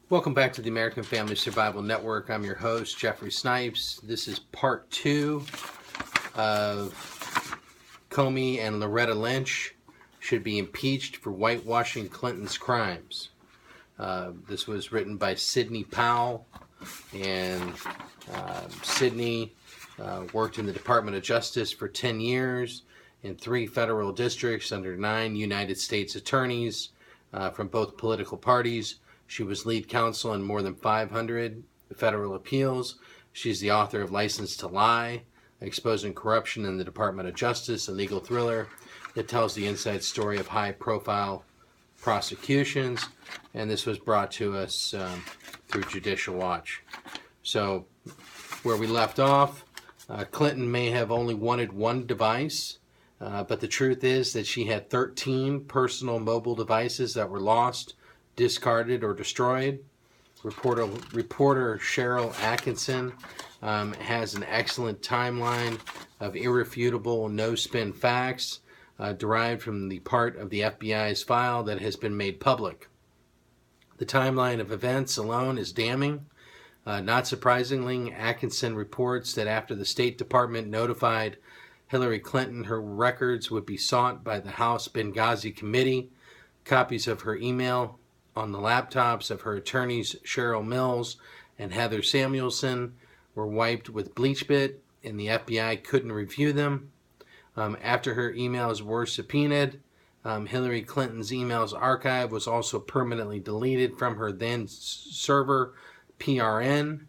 Welcome back to the American Family Survival Network. I'm your host, Jeffrey Snipes. This is part 2 of Comey and Loretta Lynch should be impeached for whitewashing Clinton's crimes. This was written by Sidney Powell, and Sidney worked in the Department of Justice for 10 years in 3 federal districts under 9 United States attorneys from both political parties. She was lead counsel in more than 500 federal appeals. She's the author of License to Lie, Exposing Corruption in the Department of Justice, a legal thriller that tells the inside story of high-profile prosecutions. And this was brought to us through Judicial Watch. So where we left off, Clinton may have only wanted one device, but the truth is that she had 13 personal mobile devices that were lost, discarded, or destroyed. Reporter Cheryl Atkinson has an excellent timeline of irrefutable, no-spin facts derived from the part of the FBI's file that has been made public. The timeline of events alone is damning. Not surprisingly, Atkinson reports that after the State Department notified Hillary Clinton her records would be sought by the House Benghazi Committee, copies of her email on the laptops of her attorneys Cheryl Mills and Heather Samuelson were wiped with bleach bit, and the FBI couldn't review them. After her emails were subpoenaed, Hillary Clinton's emails archive was also permanently deleted from her then server PRN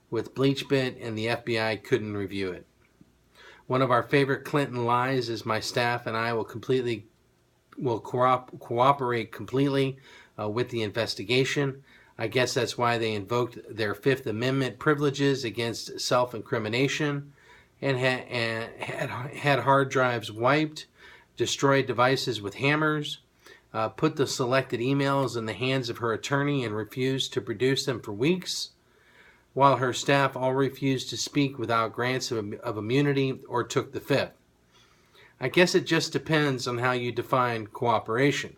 with bleach bit, and the FBI couldn't review it. One of our favorite Clinton lies is my staff and I will cooperate completely with the investigation. I guess that's why they invoked their Fifth Amendment privileges against self-incrimination and had hard drives wiped, destroyed devices with hammers, put the selected emails in the hands of her attorney and refused to produce them for weeks, while her staff all refused to speak without grants of immunity or took the fifth. I guess it just depends on how you define cooperation.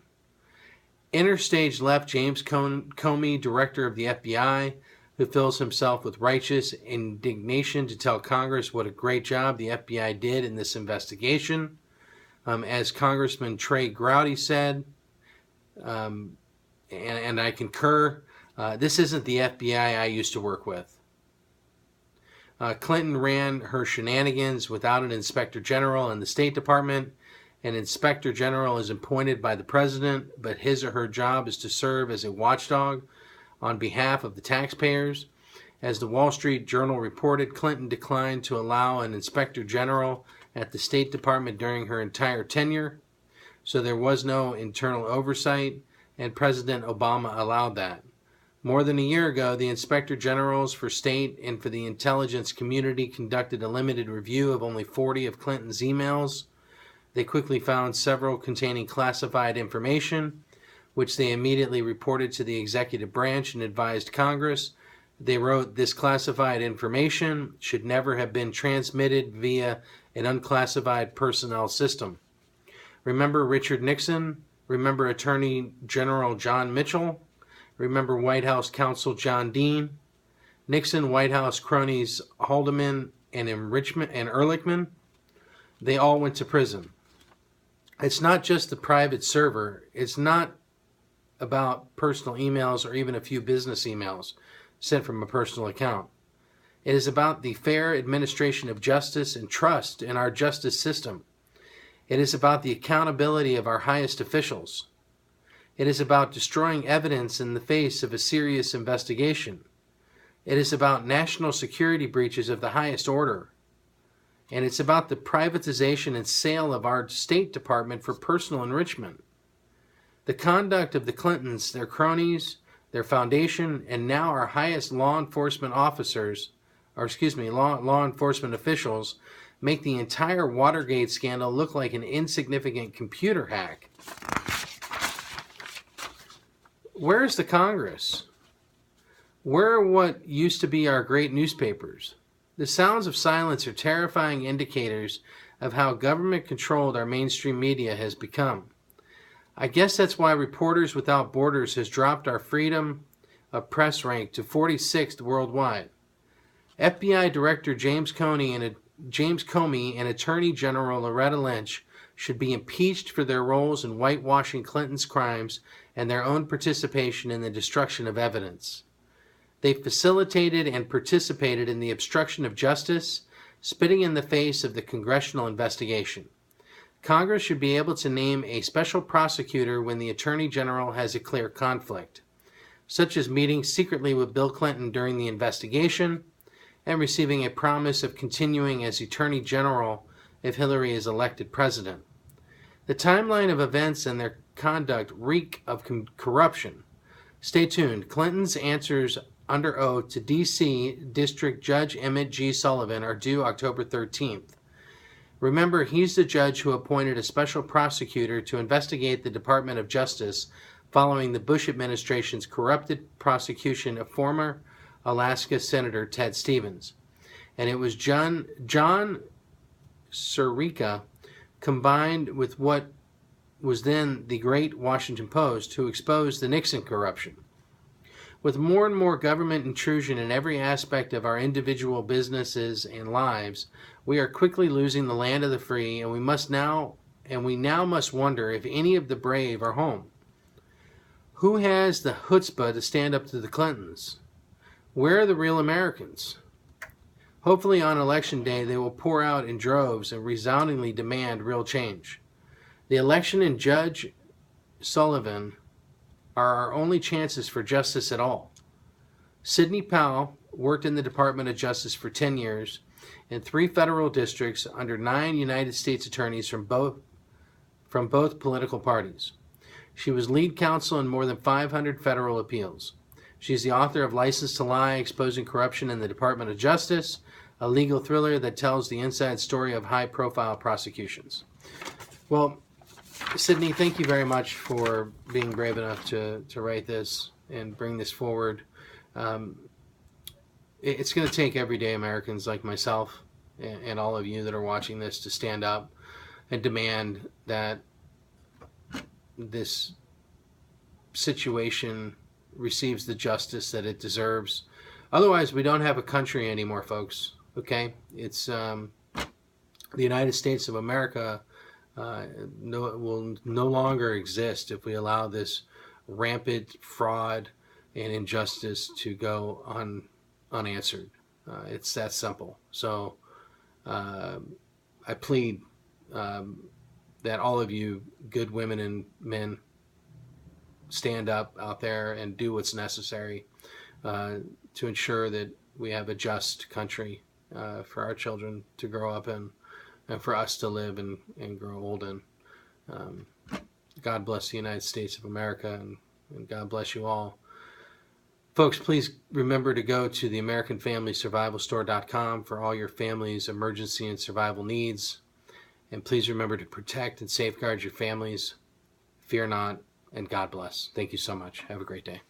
Interstage left James Comey, director of the FBI, who fills himself with righteous indignation to tell Congress what a great job the FBI did in this investigation. As Congressman Trey Gowdy said, and I concur, this isn't the FBI I used to work with. Clinton ran her shenanigans without an inspector general in the State Department. An inspector general is appointed by the president, but his or her job is to serve as a watchdog on behalf of the taxpayers. As the Wall Street Journal reported, Clinton declined to allow an inspector general at the State Department during her entire tenure, so there was no internal oversight, and President Obama allowed that. More than a year ago, the inspector generals for state and for the intelligence community conducted a limited review of only 40 of Clinton's emails. They quickly found several containing classified information, which they immediately reported to the executive branch and advised Congress. They wrote, "This classified information should never have been transmitted via an unclassified personnel system." Remember Richard Nixon? Remember Attorney General John Mitchell? Remember White House counsel John Dean? Nixon White House cronies Haldeman and Ehrlichman? They all went to prison. It's not just the private server. It's not about personal emails or even a few business emails sent from a personal account. It is about the fair administration of justice and trust in our justice system. It is about the accountability of our highest officials. It is about destroying evidence in the face of a serious investigation. It is about national security breaches of the highest order. And it's about the privatization and sale of our State Department for personal enrichment. The conduct of the Clintons, their cronies, their foundation, and now our highest law enforcement officials make the entire Watergate scandal look like an insignificant computer hack. Where is the Congress? Where are what used to be our great newspapers? The sounds of silence are terrifying indicators of how government-controlled our mainstream media has become. I guess that's why Reporters Without Borders has dropped our freedom of press ranked to 46th worldwide. FBI Director James Comey and Attorney General Loretta Lynch should be impeached for their roles in whitewashing Clinton's crimes and their own participation in the destruction of evidence. They facilitated and participated in the obstruction of justice, spitting in the face of the congressional investigation. Congress should be able to name a special prosecutor when the Attorney General has a clear conflict, such as meeting secretly with Bill Clinton during the investigation and receiving a promise of continuing as Attorney General if Hillary is elected president. The timeline of events and their conduct reek of corruption. Stay tuned. Clinton's answers under oath to D.C. District Judge Emmett G. Sullivan are due October 13th. Remember, he's the judge who appointed a special prosecutor to investigate the Department of Justice following the Bush administration's corrupted prosecution of former Alaska Senator Ted Stevens. And it was John Sirica, combined with what was then the Great Washington Post, who exposed the Nixon corruption. With more and more government intrusion in every aspect of our individual businesses and lives, we are quickly losing the land of the free, and we now must wonder if any of the brave are home. Who has the chutzpah to stand up to the Clintons? Where are the real Americans? Hopefully on Election Day they will pour out in droves and resoundingly demand real change. The election and Judge Sullivan are our only chances for justice at all. Sidney Powell worked in the Department of Justice for 10 years in 3 federal districts under 9 United States attorneys from both political parties. She was lead counsel in more than 500 federal appeals. She's the author of License to Lie, Exposing Corruption in the Department of Justice, a legal thriller that tells the inside story of high-profile prosecutions. Well, Sydney, thank you very much for being brave enough to write this and bring this forward. It's going to take everyday Americans like myself and all of you that are watching this to stand up and demand that this situation receives the justice that it deserves. Otherwise, we don't have a country anymore, folks. Okay? It's the United States of America will no longer exist if we allow this rampant fraud and injustice to go unanswered. It's that simple. So I plead that all of you good women and men stand up out there and do what's necessary to ensure that we have a just country for our children to grow up in and for us to live and grow old in. God bless the United States of America, and God bless you all. Folks, please remember to go to the AmericanFamilySurvivalStore.com for all your family's emergency and survival needs. And please remember to protect and safeguard your families. Fear not, and God bless. Thank you so much. Have a great day.